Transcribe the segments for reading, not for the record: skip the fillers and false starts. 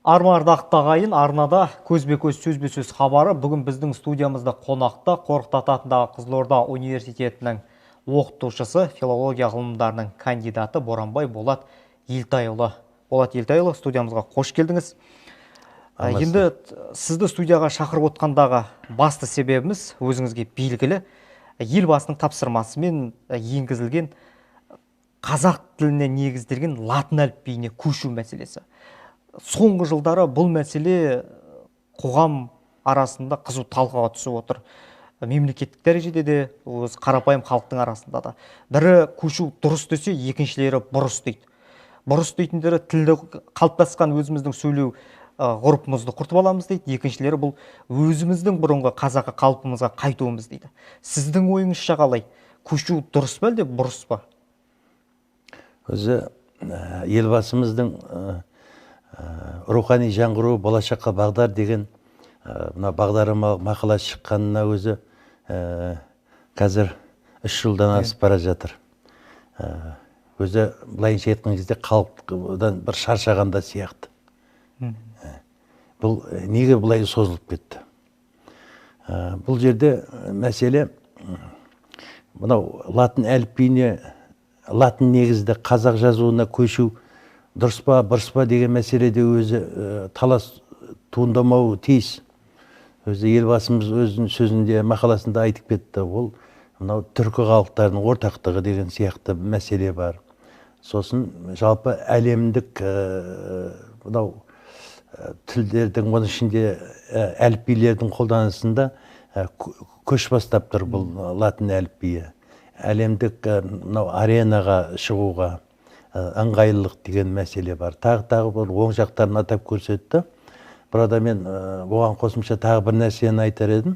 Армардақты ағайын арнада көзбе-көз сөзбе-сөз хабары бүгін біздің студиямызда қонақта Қорқыт Ата атындағы Қызылорда университетінің оқытушысы, филология ғылымдарының кандидаты Боранбай Болат Елтайұлы. Болат Елтайұлы, студиямызға қош келдіңіз. Енді сізді студияға шақырып отқандағы басты себебіміз өзіңізге белгілі елбасының тапсырмасымен енгізілген қазақ тіліне негізделген латын әліпбиіне көшу мәселесі. Соңғы жылдары бұл мәселе қоғам арасында қызу талқыға түсіп отыр. Мемлекеттік дәрежеде де, өз қарапайым халықтың арасында да. Бірі көшу дұрыс десе, екіншілері бұрыс дейді. Бұрыс дейтіндері тілді қалыптасқан өзіміздің сөйлеу ғұрпымызды құртып аламыз дейді. Екіншілері бұл өзіміздің бұрынғы қазақы қалпымызға қайтуымыз дейді. Сіздің ойыңызша қалай? Көшу дұрыс па әлде бұрыс па? Өзі елбасымыздың рухани жаңғыру болашаққа бағдар деген мына бағдарлама мақала шыққанына өзі қазір 3 жылдан асып бара жатыр. Өзі былайынша айтқан кезде халықтан бір шаршағанда сияқты. Бұл неге бұлай созылып кетті? Бұл жерде мәселе мынау латын әліпбиіне, латын негізді қазақ жазуына көшу дұрыс па, бұрыс па деген мәселеде өзі талас туындамауы тиіс. Өзі елбасымыз өзінің сөзінде, мақаласында айтып кетті. Ол мынау түркі халықтарының ортақтығы деген сияқты мәселе бар. Сосын жалпы әлемдік мынау тілдердің, оның ішінде әліпбилердің қолданысында көш бастап тұр бұл латын әліпбиі. Әлемдік мынау аренаға шығуға ыңғайлылық деген мәселе бар. Тағы бір оң жақтарын атап көрсетті. Burada мен оған қосымша тағы бір нәрсені айтар едім.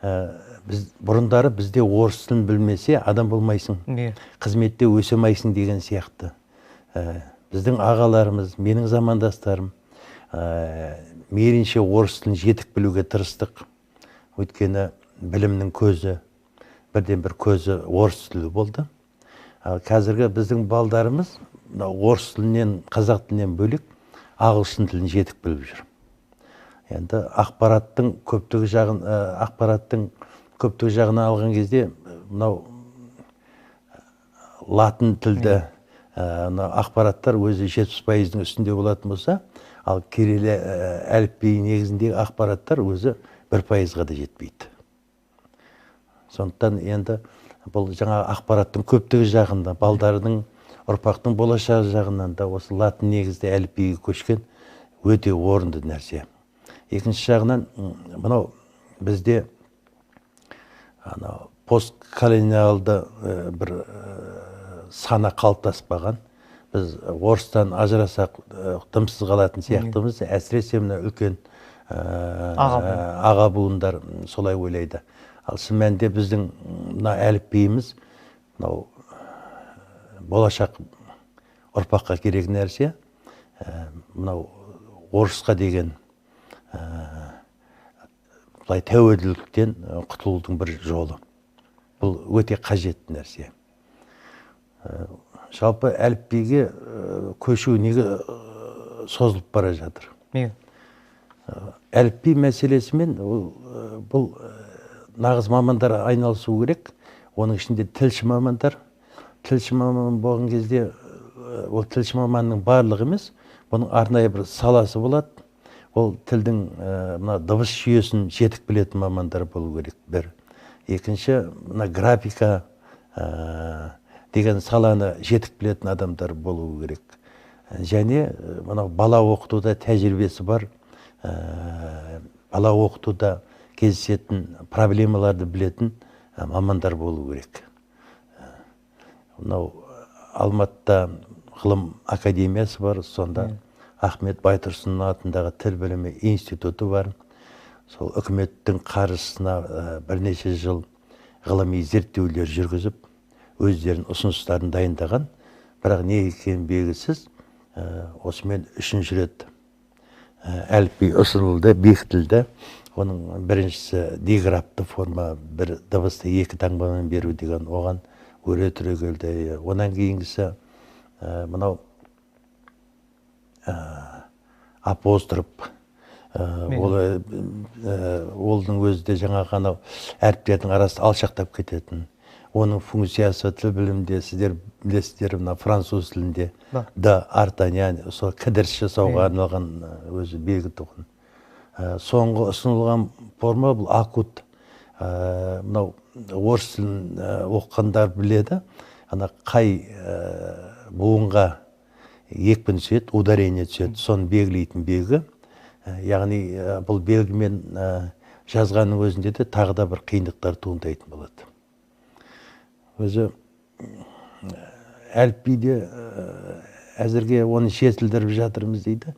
Бұрындары бізде орыс тілін білмесе адам болмайсың, қызметте өсемайсың деген сияқты. Біздің ағаларымыз, менің замандастарым мейлінше орыс тілін жетік білуге тырыстық. Өйткені білімнің көзі, бірден бір көзі орыс тілі болды. Қазіргі біздің балдарымыз орыс тілінен, қазақ тілінен бөлек ағылшын тілін жетік біліп жүр. Енді ақпараттың көптігі жағына алған кезде мынау латын тілді ақпараттар өзі 70%-ның үстінде болатын болса, ал кирилл әліпбиі негізіндегі ақпараттар өзі 1%-ға да жетпейді. Сондықтан енді бұл жаңа ақпараттың көптігі жағында, балдарының, ұрпақтың болашағы жағынан да осы латын негізді әліпбиге көшкен өте орынды нәрсе. Екінші жағынан, мынау бізде постколониалды бір сана қалыптаспаған. Біз орыстан ажырасақ дымсыз қалатын сияқтымыз, әсіресе мына үлкен аға буындар солай ойлайды. Ал шын мәнінде біздің мына әліпбиіміз болашақ ұрпаққа керек нәрсе. Мынау орысқа деген тәуелділіктен құтылудың бір жолы. Бұл өте қажетті нәрсе. Жалпы әліпбиге көшу неге созылып бара жатыр? Әліпби мәселесімен бұл нағыз мамандар айналысу керек. Оның ішінде тілші мамандар. Тілші маман болған кезде ол тілші маманның барлығы емес, бұның арнайы бір саласы болады. Ол тілдің дыбыс жүйесін жетік білетін мамандар болу керек, бір. Екінші, графика деген саланы жетік білетін адамдар болу керек. Және бала оқытуда тәжірибесі бар, бала оқытуда кездесетін проблемаларды білетін мамандар болу керек. Алматыда ғылым академиясы бар, сонда Ахмет Байтұрсын атындағы тіл білімі институты бар. Сол үкіметтің қаржысына бірнеше жыл ғылыми зерттеулер жүргізіп, өздерінің ұсыныстарын дайындаған. Бірақ не екені белгісіз, осымен 3-ші рет әліпби ұсынылды, бекітілді. Оның біріншісі диграфты форма, бір дыбысты 2 таңбамен беру деген оған өре түрегелді. Онан кейінгісі мынау апостроф, олдың өзі де жаңағы анау әріптердің арасы алшақтап кететін. Оның функциясы тіл білімде, сіздер білесіздер, мына француз тілінде да артанян, сол кідіріс жасауға арналған өзі белгі тұғын. Соңғы ұсынылған форма бұл акут. Мынау орыс тілін оқығандар біледі. Ана қай буынға екпін түседі, ударение түседі, соны белгілейтін белгі. Яғни бұл белгімен жазғанның өзінде де тағы да бір қиындықтар туындайтын болады. Өзі әліпбиде әзірге оны жетілдіріп жатырмыз дейді.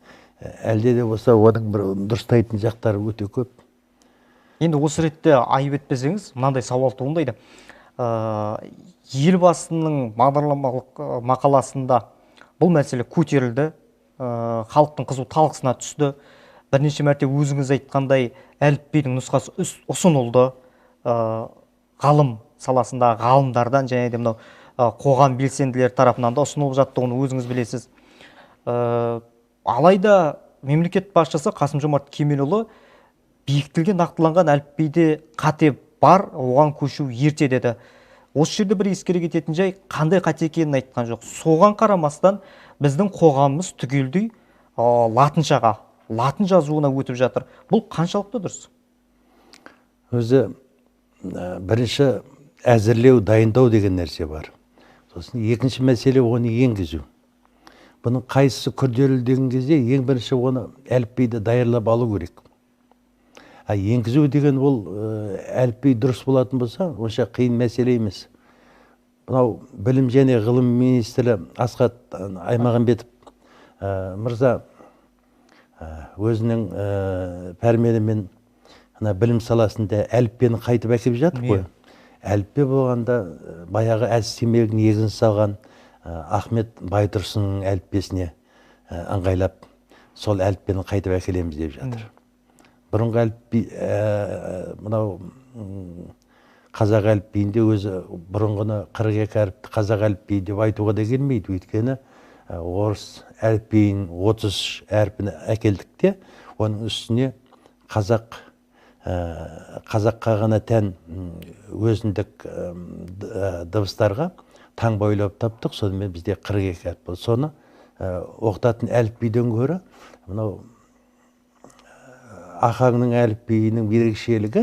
Әлде де болса оның бір дұрыстайтын жақтары өте көп. Енді осы ретте айып етпесеңіз, мынандай сауал туындайды. Елбасының бағдарламалық мақаласында бұл мәселе көтерілді, халықтың қызу талқысына түсті. Бірнеше мәрте өзіңіз айтқандай әліпбидің нұсқасы ұсынылды. Ғалым саласындағы ғалымдардан және де мынау қоғам белсенділері тарапынан да ұсынылып жатты, оны өзіңіз білесіз. Алайда мемлекет басшысы Қасым-Жомарт Кемелұлы бекітілген нақтыланған әліпбиде қате бар, оған көшу ерте деді. Осы жерде бір ескере кететін жай, қандай қате екенін айтқан жоқ. Соған қарамастан біздің қоғамымыз түгелдей латыншаға, латын жазуына өтіп жатыр. Бұл қаншалықты дұрыс? Өзі бірінші әзірлеу, дайындау деген нәрсе бар. Сосын екінші мәселе оны енгізу. Бұның қайсысы күрделі деген кезде ең бірінші оны әліпбиді даярлап алу керек. Енгізу деген ол әліпби дұрыс болатын болса, онша қиын мәселе емес. Бұнау білім және ғылым министрі Асхат Аймағамбетов мырза өзінің пәрменімен білім саласында әліппені қайтып әкеліп жатыр ғой. Әліппе болғанда баяғы әдістемелік негізін салған Ахмет Байтұрсынның әліппесіне ыңғайлап сол әліппені қайтып әкелеміз деп жатыр. Бұрынғы әліпби, мынау қазақ әліпбиінде өзі бұрынғыны 42 әріпті қазақ әліпбиі деп айтуға да келмейді. Өйткені орыс әліпбиін 30 әрпіні әкелдік те, оның үстіне қазаққа ғана тән өзіндік дыбыстарға таңба ойлап таптық. Сонымен бізде 42 әріп болды. Соны оқытатын әліпбиден гөрі мынау Ахаңның әліпбиінің ерекшелігі,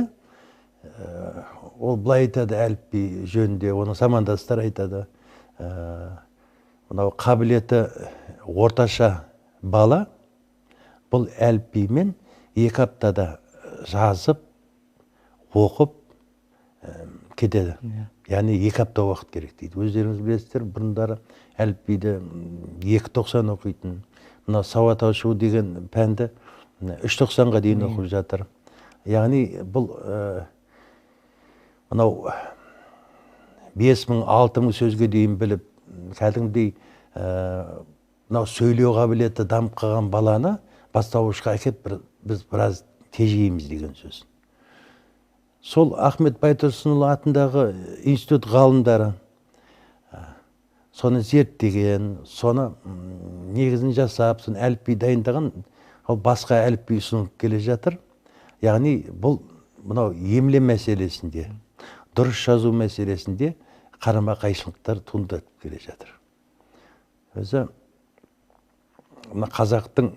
ол былай айтады әліпби жөнінде, оның замандастар айтады. Мынау қабілеті орташа бала бұл әліпбимен 2 аптада жазып, оқып кетеді. Яғни 2 апта уақыт керек дейді. Өздеріңіз білесіздер, бұрындары әліпбиді 2.90 оқитын. Мынау сауат ашу деген пәнді 3.90-ға дейін оқып жатыр. Яғни бұл мынау 5.000-6.000 сөзге дейін біліп, кәдімгідей мынау сөйлеу қабілеті дамып қалған баланы бастауышқа әкеп біз біраз тежейміз деген сөз. Сол Ахмет Байтұрсынұлы атындағы институт ғалымдары соны зерттеген, соны негізін жасап, соны әліпби дайындаған, ол басқа әліпби ұсынылып келе жатыр. Яғни бұл мынау емле мәселесінде, дұрыс жазу мәселесінде қарама қайшылықтар туындатып келе жатыр. Өзі қазақтың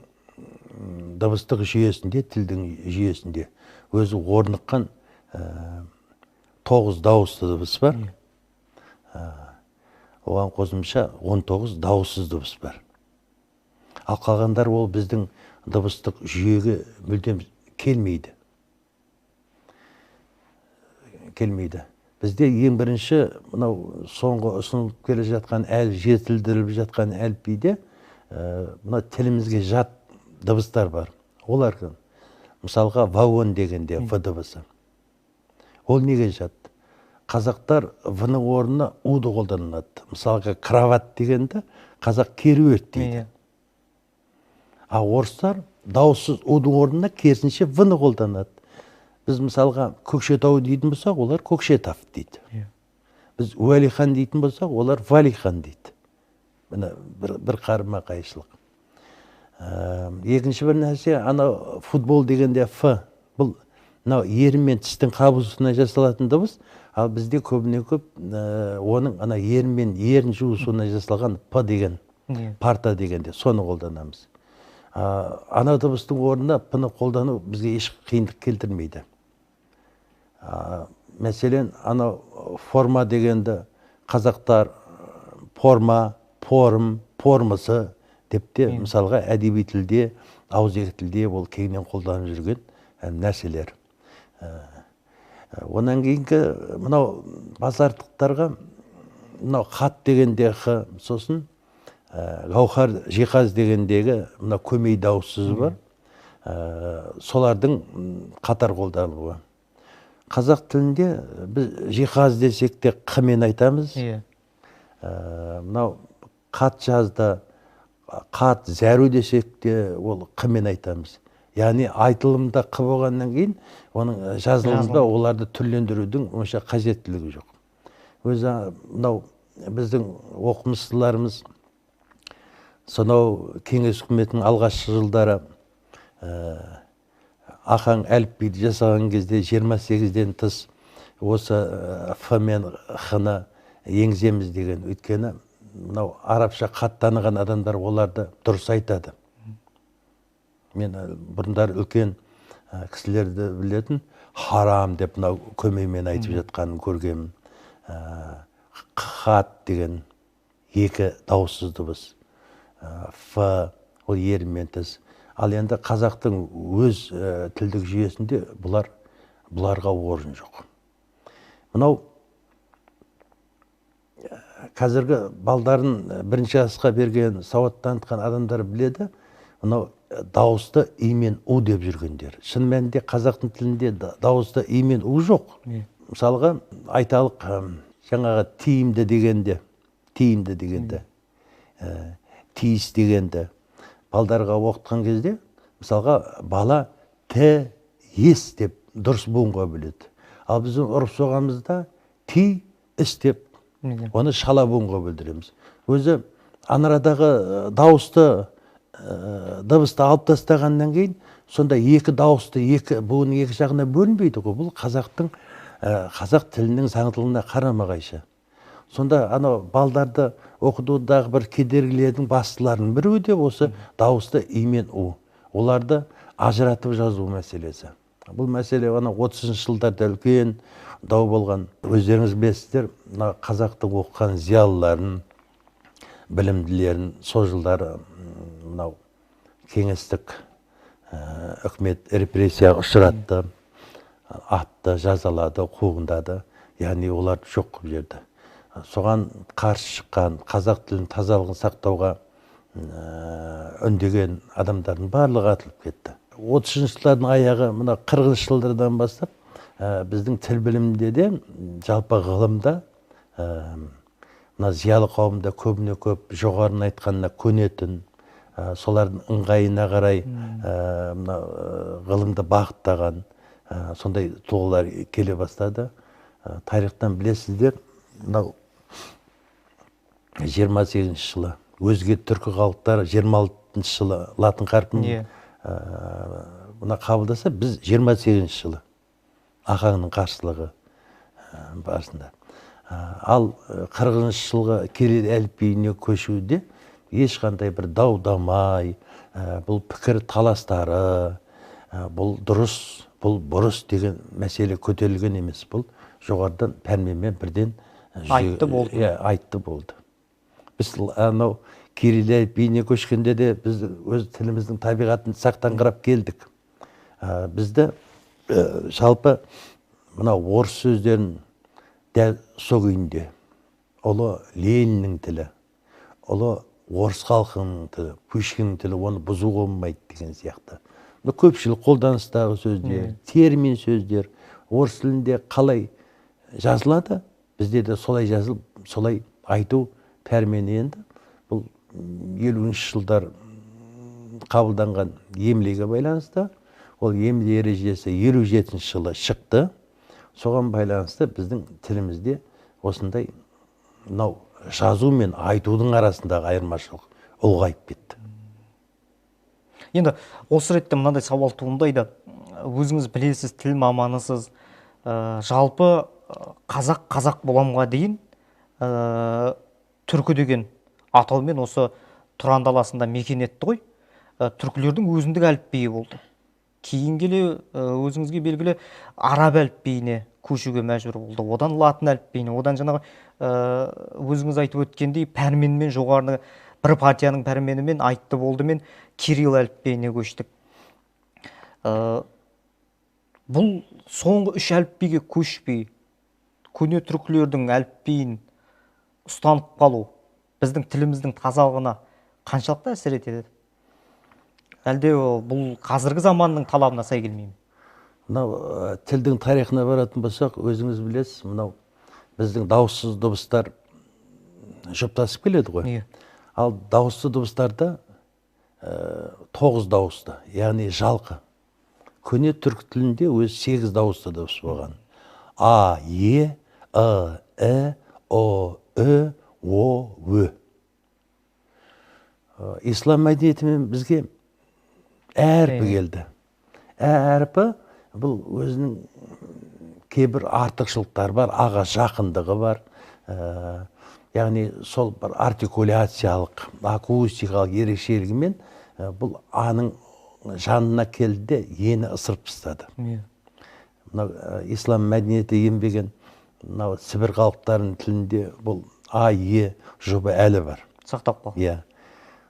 дыбыстық жүйесінде, тілдің жүйесінде өзі орныққан 9 дауысты дыбыс бар. Оған қосымша 19 дауыссыз дыбыс бар. Ал қалғандар ол біздің дыбыстық жүйеге мүлдем келмейді. Бізде ең бірінші мынау соңғы ұсынылып келе жатқан жетілдіріліп жатқан әліпбиде мына тілімізге жат дыбыстар бар. Олар мысалға вагон дегенде в дыбысы. Ол неге жат? Қазақтар в-ның орнына у-ды қолданылады. Мысалға кроват дегенде қазақ керует дейді. А орыстар дауыссыз у-ның орнына керісінше в-ны қолданады. Біз мысалға Көкшетау дейтін болсақ, олар Көкшетав дейді. Біз Уәлихан дейтін болсақ, олар Валихан дейді. Мына бір қарама қайшылық. Екінші бір нәрсе, ана футбол дегенде Ф, бұл мынау ері мен тістің қабысуына жасалатын дыбыс, ал бізде көбіне көп оның ана ері мен ерін жуысуына жасалған П деген, парта дегенде, соны қолданамыз. Ана дыбыстың орнына П-ны қолдану бізге еш қиындық келтірмейді. Мәселен, ана форма дегенді қазақтар форма, форум, формасы деп те, мысалға әдеби тілде, ауызекі тілде ол кеңінен қолданып жүрген нәрселер. Онан кейінгі мынау базарлықтарға мынау хат дегенде Х, сосын гауһар жиһаз дегендегі мына көмей дауыссыз бар. Солардың қатар қолдануы. Қазақ тілінде біз жиһаз десек те Қ-мен айтамыз. Мынау хат жазды, хат зәру десек те ол Қ-мен айтамыз. Яғни айтылымда Қ болғаннан кейін, оның жазылымда оларды түрлендірудің онша қажеттілігі жоқ. Өзі мынау біздің оқымыстыларымыз сонау кеңес үкіметінің алғашқы жылдары ақаң әліпбиді жасаған кезде 28-ден тыс осы Ф мен Х-ны енгіземіз деген. Өйткені мынау арабша хат таныған адамдар оларды дұрыс айтады. Мен бұрындар үлкен кісілерді білетін, харам деп мынау көмеймен айтып жатқанын көргенмін. Хат деген екі дауыссыз дыбыс. Ф, ол ерімен тіс. Ал енді қазақтың өз тілдік жүйесінде бұларға орын жоқ. Мынау қазіргі балдарын бірінші асқа берген, сауат танытқан адамдар біледі, мынау дауысты и мен у деп жүргендер. Шын мәнінде қазақтың тілінде дауысты и мен у жоқ. Мысалға айталық жаңағы тиімді дегенде, тиіс дегенде балдарға оқытқан кезде, мысалға бала т, ес деп дұрыс буынға біледі. Ал біздің ұрып соғамызда ти, іс деп оны шала буынға білдіреміз. Өзі анарадағы дауысты дыбысты алып тастағаннан кейін, сонда екі дауысты буынның екі жағына бөлінбейді ғой. Бұл қазақ тілінің заңдылығына қарама-қайшы. Сонда анау балдарды оқытудағы бір кедергілердің бастыларының біреуі де осы дауысты и мен у. Оларды ажыратып жазу мәселесі. Бұл мәселе 30-шы жылдарда үлкен дау болған. Өздеріңіз білесіздер, қазақтың оқыған зиялыларын, білімділерін сол жылдары мынау кеңестік үкімет репрессияға ұшыратты, атты, жазалады, қуғындады. Яғни олар жоқ бұл жерде. Соған қарсы шыққан, қазақ тілінің тазалығын сақтауға үндеген адамдардың барлығы атылып кетті. 30-шы жылдардың аяғы, мына 40-шы жылдардан бастап, біздің тіл білімінде де, жалпы ғылымда, мына зиялы қауымда көбіне көп жоғарын айтқанына көнетін, солардың ыңғайына қарай ғылымды бағыттаған, сондай тұлғалар келе бастады. Тарихтан білесіздер, мынау 28-ші жылы, өзге түркі халықтары 26-ші жылы латын қарпін қабылдаса, біз 28-ші жылы Ақаңның қарсылығы барысында. Ал 40-ші жылғы кирилл әліпбиіне көшуде ешқандай бір дау-дамай, бұл пікір таластары, бұл дұрыс, бұл бұрыс деген мәселе көтерілген емес. Бұл жоғарыдан пәрменмен бірден айтты болды. Біз анау кирилл әліпбиіне көшкенде де біз өз тіліміздің табиғатын сақтаңқырап келдік. Бізді жалпы мына орыс сөздерін дәл сол күйінде, ұлы Лениннің тілі, ұлы орыс халқының тілі, Пушкиннің тілі, оны бұзуға болмайды деген сияқты. Көпшілік қолданыстағы сөздер, термин сөздер, орыс тілінде қалай жазылады, бізде де солай жазылып, солай айту пәрмені енді. Бұл 50-ші жылдар қабылданған емлеге байланысты, ол емле ережесі 57-ші жылы шықты. Соған байланысты біздің тілімізде осындай жазу мен айтудың арасындағы айырмашылық ұлғайып кетті. Енді осы ретте мынандай сауал туындайды. Өзіңіз білесіз, тіл маманысыз. Жалпы қазақ боламға дейін түркі деген атаумен осы Тұран даласында мекен етті ғой. Түркілердің өзіндік әліпбиі болды. Кейін келе өзіңізге белгілі араб әліпбиіне көшуге мәжбүр болды. Одан латын әліпбиіне, одан жаңағы өзіңіз айтып өткендей пәрменмен жоғарғы бір партияның пәрменімен айтты болды мен кирилл әліпбиіне көштік. Бұл соңғы үш әліпбиге көшпей, көне түркілердің әліпбиін ұстанып қалу біздің тіліміздің тазалығына қаншалықты әсер етеді? Әлде бұл қазіргі заманның талабына сай келмей ме? Мынау тілдің тарихына баратын болсақ, өзіңіз білесіз, мынау біздің дауыссыз дыбыстар жұптасып келеді ғой. Ал дауысты дыбыстарда 9 дауысты, яғни жалқы. Көне түркі тілінде өз 8 дауысты дыбыс болған. А, Е, Э, О, Ö, О, Ö. Ислам мәдениетімен бізге әрпі келді. Әрпі бұл өзінің кейбір артықшылықтар бар, аға жақындығы бар. Яғни сол бір артикуляциялық, акустикалық ерекшелігімен бұл аның жанына келді, ені ысырып тастады. Ислам мәдениеті енбеген Сібір халықтарының тілінде бұл А, Е жұбы әлі бар. Сақтап қал.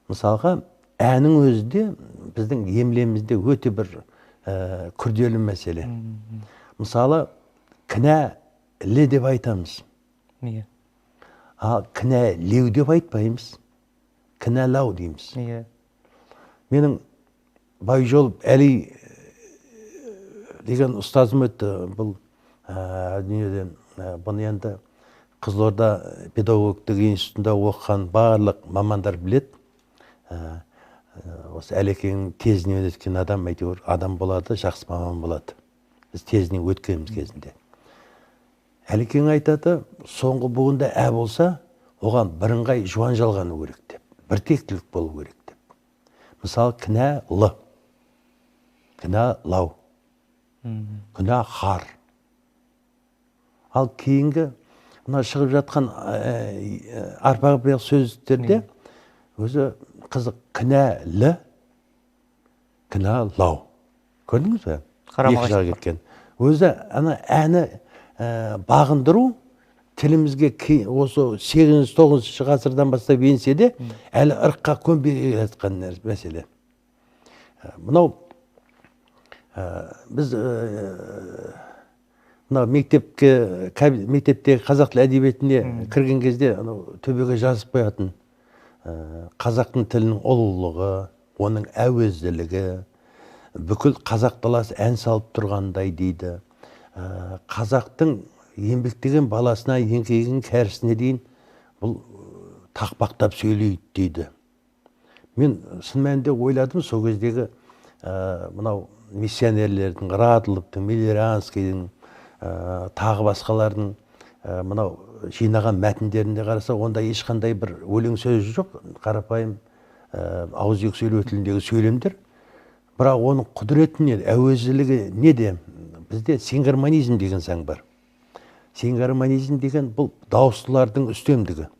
Мысалға, әнің өзінде біздің емлемізде өте бір күрделі мәселе. Мысалы, кінәлі деп айтамыз. Ал кінәлеу деп айтпаймыз. Кінәлау дейміз. Менің Байжолов Әли деген ұстазым өтті. Бұл дүниеден, бұны енді Қызылорда педагогтық институтында оқыған барлық мамандар білет. Осы Әлекеңнің тезінен өткен адам, әйтеуір адам болады, жақсы маман болады. Біз тезінен өткеніміз кезінде. Әлекең айтады, соңғы буында болса, оған бірыңғай жуан жалғану керек деп, біртектілік болу керек деп. Мысалы, кінәлы, кінәлау, күнәһар. Ал кейінгі мына шығып жатқан арпағы сөздерде өзі қызық, кінәлі, кінәлау. Көрдіңіз бе? Екі жағы кеткен. Өзі әні бағындыру тілімізге осы 8-9 ғасырдан бастап енсе де, әлі ырыққа көнбей жатқан мәселе. Мынау біз мектептегі қазақ тіл әдебиетіне кірген кезде төбеге жазып қоятын қазақтың тілінің ұлылығы, оның әуезділігі, бүкіл қазақ даласы ән салып тұрғандай дейді. Қазақтың еңбектеген баласына, еңкейген кәрісіне дейін бұл тақпақтап сөйлейді дейді. Мен шын мәнінде ойладым, сол кездегі мынау миссионерлердің, Радыловтың, Миллеранскийдің, тағы басқалардың мынау жинаған мәтіндерінде қараса, онда ешқандай бір өлең сөз жоқ, қарапайым ауызекі сөйлеу тіліндегі сөйлемдер. Бірақ оның құдіреті не, әуезділігі неде? Бізде сингармонизм деген заң бар. Сингармонизм деген бұл дауыстылардың үстемдігі.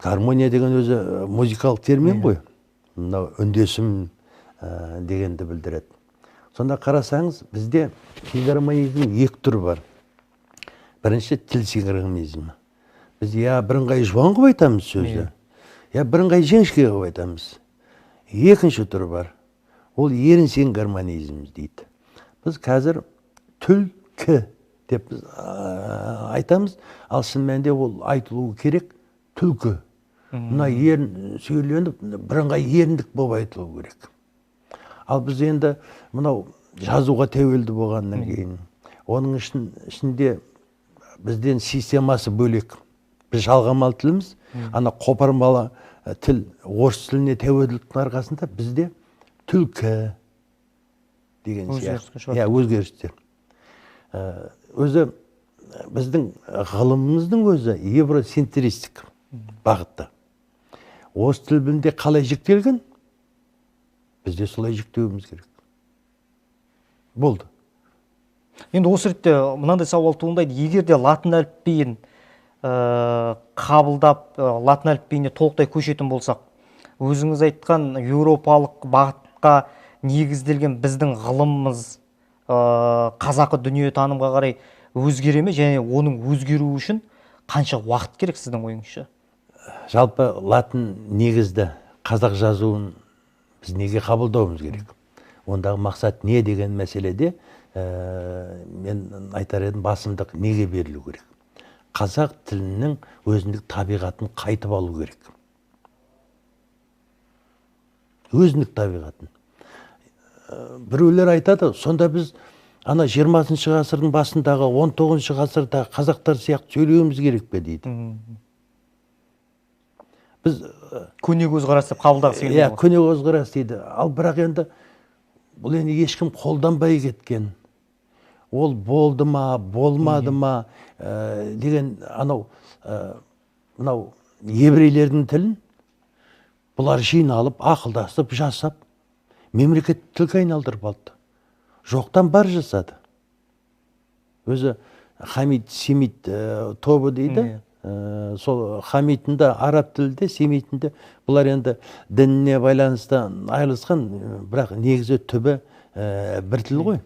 Гармония деген өзі музыкалық термин ғой. Мынау үндесім дегенді білдіреді. Сонда қарасаңыз, бізде сингармонизм екі түрі бар. Бірінші тіл сингармонизмі. Біз бірыңғай жуан қып айтамыз сөзді, бірыңғай жіңішке қып айтамыз. Екінші түрі бар. Ол ерін сингармонизм дейді. Біз қазір түлкі деп айтамыз, ал шын мәнінде ол айтылуы керек түлкі. Мына ерін сөйленіп, бірыңғай еріндік болып айтылуы керек. Ал біз енді мынау жазуға тәуелді болғаннан кейін, оның ішінде бізден системасы бөлек. Біз жалғамалы тіліміз, ана қопармалы тіл орыс тіліне тәуелділіктің арқасында бізде түлкі деген сияқты. Өзгерістер. Өзі біздің ғылымымыздың өзі евроцентристік бағытта. Орыс тілінде қалай жіктелген? Біз де солай жіктеуіміз керек. Болды. Енді осы ретте мынандай сауал туындайды. Егер де латын әліпбиін қабылдап, латын әліпбиіне толықтай көшетін болсақ, өзіңіз айтқан еуропалық бағытқа негізделген біздің ғылымымыз қазақы дүниетанымға қарай өзгере ме, және оның өзгеруі үшін қанша уақыт керек сіздің ойыңызша? Жалпы латын негізді қазақ жазуын біз неге қабылдауымыз керек? Ондағы мақсат не деген мәселеде мен айтар едім, басымдық неге берілу керек? Қазақ тілінің өзіндік табиғатын қайтып алу керек. Өзіндік табиғатын. Біреулер айтады, сонда біз ана 20-шы ғасырдың басындағы 19-шы ғасырдағы қазақтар сияқты сөйлеуіміз керек пе дейді. Біз көне көзқарас деп қабылдағысы келеді. Иә, көне көзқарас дейді. Ал бірақ енді бұл енді ешкім қолданбай кеткен. Ол болды ма, болмады ма деген мынау еврейлердің тілін бұлар жиналып, ақылдасып, жасап, мемлекет тілге айналдырып алды. Жоқтан бар жасады. Өзі Хамид Семит тобы дейді. Сол Хамидінде араб тілінде, Семитінде бұлар енді дініне байланысты айырылысқан, бірақ негізі түбі бір тіл ғой.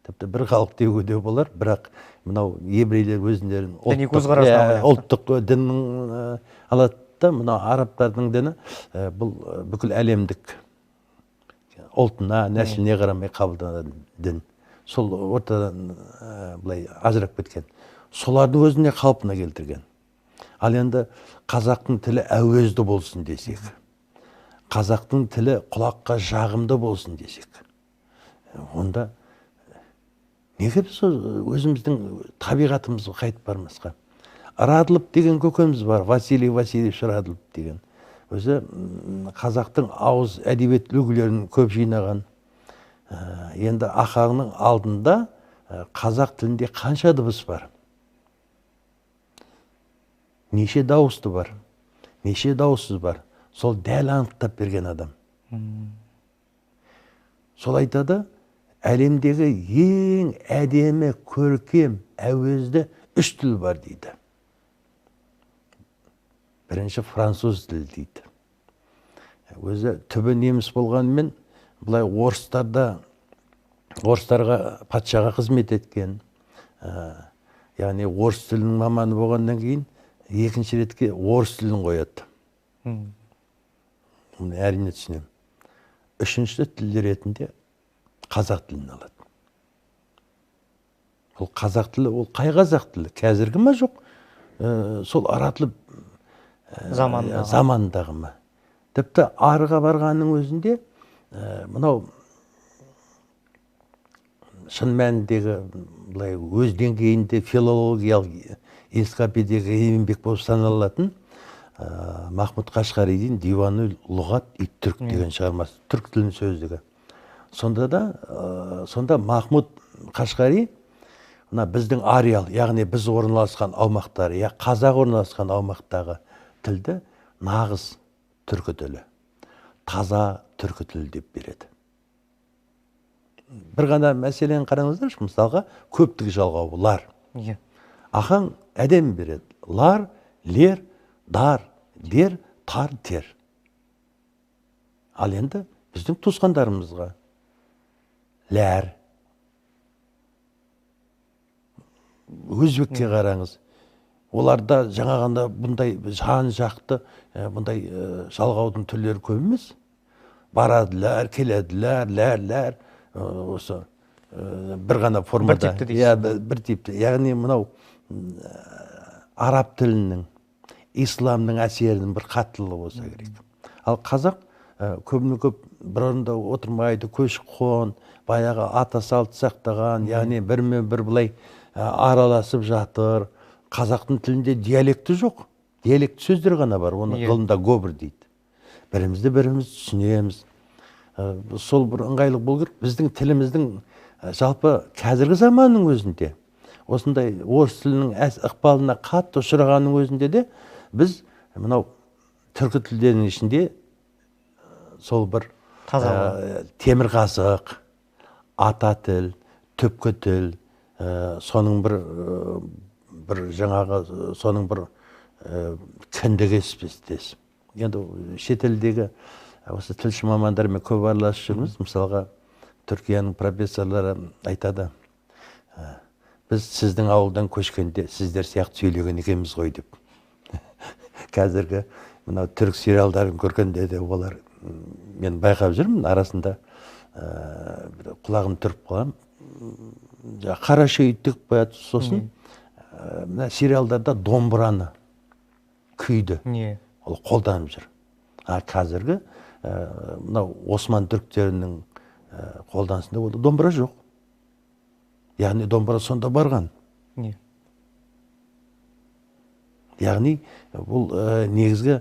Тіпті бір халық деуге де болар, бірақ мынау еврейлер өзіндерін ұлттық діннің алады да, мынау арабтардың діні бұл бүкіл әлемдік ұлтына, нәсіліне қарамай қабылданатын дін. Сол ортадан былай ажырап кеткен. Солардың өзіне қалпына келтірген. Ал енді қазақтың тілі әуезді болсын десек, қазақтың тілі құлаққа жағымды болсын десек, онда неге біз өзіміздің табиғатымызға қайтып бармасқа? Радлов деген көкеміз бар, Василий Васильевич Радлов деген. Өзі қазақтың ауыз әдебиет үлгілерін көп жинаған. Енді Ахаңның алдында қазақ тілінде қанша дыбыс бар? Неше дауысты бар? Неше дауыссыз бар? Сол дәл анықтап берген адам. Сол айтады, әлемдегі ең әдемі, көркем, әуезді 3 тіл бар дейді. Бірінші француз тілі дейді. Өзі түбі неміс болғанымен, бұлай орыстарға патшаға қызмет еткен. Яғни орыс тілінің маманы болғаннан кейін, екінші ретке орыс тілін қояды. Мұны әрине түсінемін. Үшінші тіл ретінде қазақ тілін алады. Ол қазақ тілі, ол қай қазақ тілі? Қазіргі ма жоқ? Сол аратылып замандағы ма? Тіпті арыға барғанның өзінде, мынау шын мәніндегі өз деңгейінде филологиялық энциклопедияға еңбек болып саналатын Махмұд Қашқаридың Диванул Лұғат ит-түрк деген шығармасы, түрк тілінің сөздігі. Сонда Махмұд Қашқари біздің ареал, яғни біз орналасқан аумақтары, қазақ орналасқан аумақтағы тілді нағыз түркі тілі, таза түркі тілі деп береді. Бір ғана мәселені қараңыздаршы, мысалға көптік жалғауы лар. Ахаң әдем береді. Лар, лер, дар, дер, тар, тер. Ал енді біздің туысқандарымызға ләр. Өзбекке қараңыз. Оларда жаңағанда бұндай жан жақты, бұндай жалғаудың түрлері көп емес. Барадылар, келеділер, ләр, осы бір ғана формада. Бір типті дейсіз. Бір типті. Яғни мынау араб тілінің, исламның әсерінің бір қаттылығы болса керек. Ал қазақ көбіне көп бір орында отырмайды, көші-қон, баяғы ата салт сақтаған, яғни бірмен бір былай араласып жатыр. Қазақтың тілінде диалекті жоқ. Диалект сөздер ғана бар, оны ғылымда говор дейді. Бірімізді біріміз түсінеміз. Сол бір ыңғайлық болу керек. Біздің тіліміздің жалпы қазіргі заманның өзінде, осындай орыс тілінің ықпалына қатты ұшырағанның өзінде де, біз мынау түркі тілдерінің ішінде сол бір темір қазық, ата тіл, түпкі тіл, соның бір жаңағы соның бір кіндігі іспестес. Енді шетелдегі осы тілші мамандармен көп араласып жүрміз. Мысалға Түркияның профессорлары айтады, біз сіздің ауылдан көшкенде сіздер сияқты сөйлеген екенбіз ғой деп. Қазіргі мынау түрік сериалдарын көргенде де олар, мен байқап жүрмін, арасында құлағым түріп қалам. Қара шөй тігіп қояды, сосын мына сериалдарда домбыраны, күйді ол қолданып жүр. Қазіргі мынау Осман түріктерінің қолданысында ол домбыра жоқ. Яғни домбыра сонда барған. Яғни бұл негізгі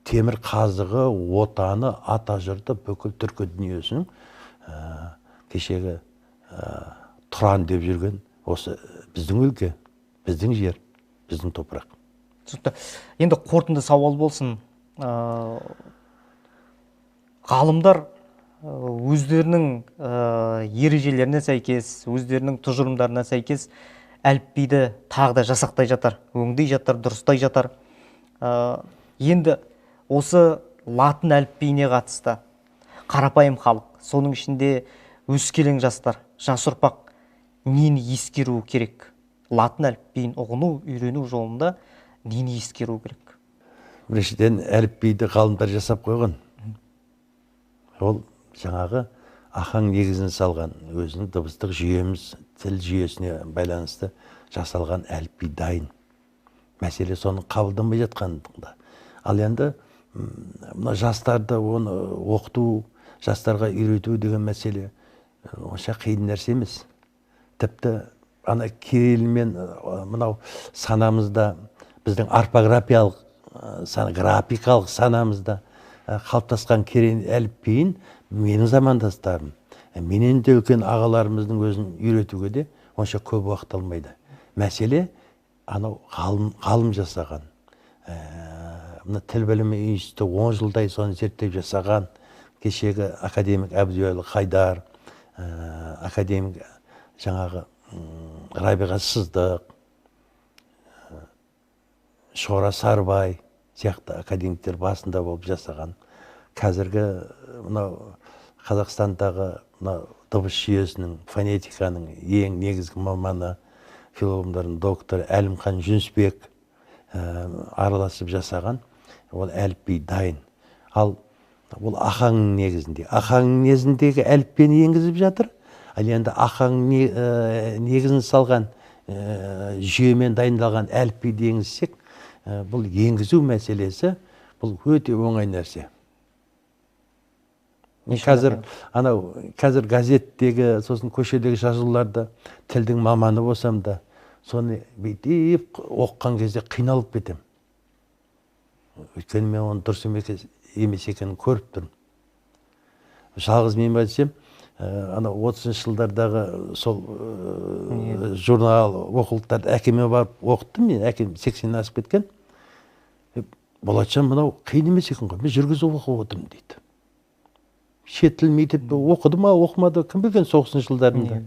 темір қазығы, отаны, ата жұрты бүкіл түркі дүниесінің кешегі тұран деп жүрген осы біздің өлке, біздің жер, біздің топырақ. Енді қорытынды сауал болсын. Ғалымдар өздерінің ережелеріне сәйкес, өздерінің тұжырымдарына сәйкес әліпбиді тағы да жасақтай жатар, өңдей жатар, дұрыстай жатар. Енді осы латын әліпбиіне қатысты қарапайым халық, соның ішінде өскелең жастар, жас ұрпақ нені ескеру керек? Латын әліпбиін ұғыну, үйрену жолында нені ескеру керек? Біріншіден әліпбиді ғалымдар жасап қойған. Ол жаңағы ахаң негізін салған, өзінің дыбыстық жүйеміз, тіл жүйесіне байланысты жасалған әліпби дайын. Мәселе соны қабылданбай жатқандығында. Ал енді мына жастарды оны оқыту, жастарға үйрету деген мәселе онша қиын нәрсе емес. Тіпті ана кириллмен мынау санамызда, біздің орфографиялық, графикалық санамызда қалыптасқан әліпбиін менің замандастарым, менен де үлкен ағаларымыздың өзін үйретуге де онша көп уақыт алмайды. Мәселе анау ғалым жасаған. Мына тіл білімі институты 10 жылдай соны зерттеп жасаған кешегі академик Әбдуәлі Хайдар, академик жаңағы Рабиға Сыздық, Шора Сарбай сияқты академиктер басында болып жасаған. Қазіргі мынау Қазақстандағы дыбыс жүйесінің, фонетиканың ең негізгі маманы, филологтардың докторы Әлімхан Жүнісбек араласып жасаған ол әліпби дайын. Ал ол ахаңның негізінде. Ахаңның негізіндегі әліпбиені енгізіп жатыр. Ал енді ахаңның негізін салған жүйемен дайындалған әліпбиді енгізсек, бұл енгізу мәселесі бұл өте оңай нәрсе. Қазір газеттегі, сосын көшедегі жазуларда тілдің маманы болсам да, соны бүйтіп оққан кезде қиналып кетем. Өйткені мен оны дұрыс емес екенін көріп тұрмын. Жалғыз мен айтсам, 30 жылдардағы сол журнал оқулықтарды әкеме барып оқыттым. Мен әкем 80 асып кеткен. Болатжан, мынау қиын емес екен ғой, мен жүргізіп оқып отырмын дейді. Шет тіл мектепте оқыды ма, оқымады, кім білген 90 жылдарында.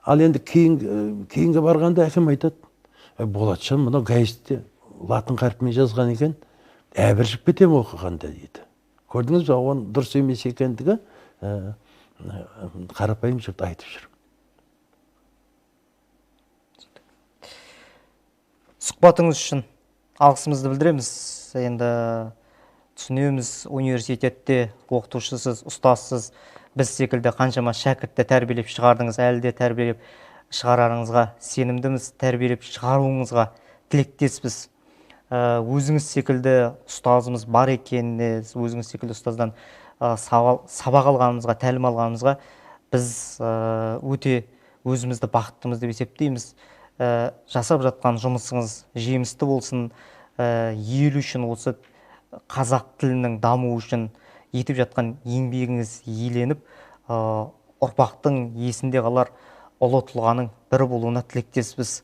Ал енді кейінгі барғанда әкем айтады, Болатжан, мынау газетте латын қарпімен жазған екен, әбіржіп кетем оқығанда дейді. Көрдіңіз бе, оның дұрыс емес екендігі қарапайым жұрт айтып жүр. Сұхбатыңыз үшін алғысымызды білдіреміз. Енді түсінеміз, университетте оқытушысыз, ұстазсыз, біз секілді қаншама шәкіртті тәрбиелеп шығардыңыз, әлі де тәрбиелеп шығарарыңызға сенімдіміз, тәрбиелеп шығаруыңызға тілектеспіз. Өзіңіз секілді ұстазымыз бар екеніне, өзіңіз секілді ұстаздан сабақ алғанымызға, тәлім алғанымызға біз өте өзімізді бақыттымыз деп есептейміз. Жасап жатқан жұмысыңыз жемісті болсын, ел үшін, осы қазақ тілінің дамуы үшін етіп жатқан еңбегіңіз еленіп, ұрпақтың есінде қалар ұлы тұлғаның бірі болуына тілектеспіз.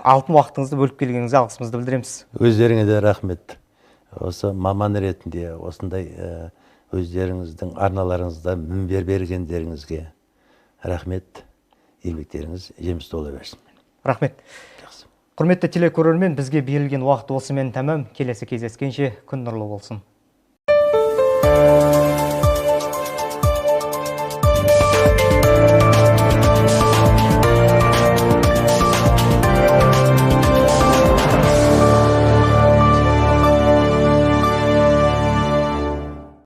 Алтын уақытыңызды бөліп келгеніңізге алғысымызды білдіреміз. Өздеріңе де рахмет. Осы маман ретінде осындай өздеріңіздің арналарыңызда мінбер бергендеріңізге рахмет. Еңбектеріңіз жемісті бола берсін. Рахмет. Жақсы. Құрметті телекөрермен, бізге берілген уақыт осымен тәмам. Келесі кездескенше күн нұрлы болсын.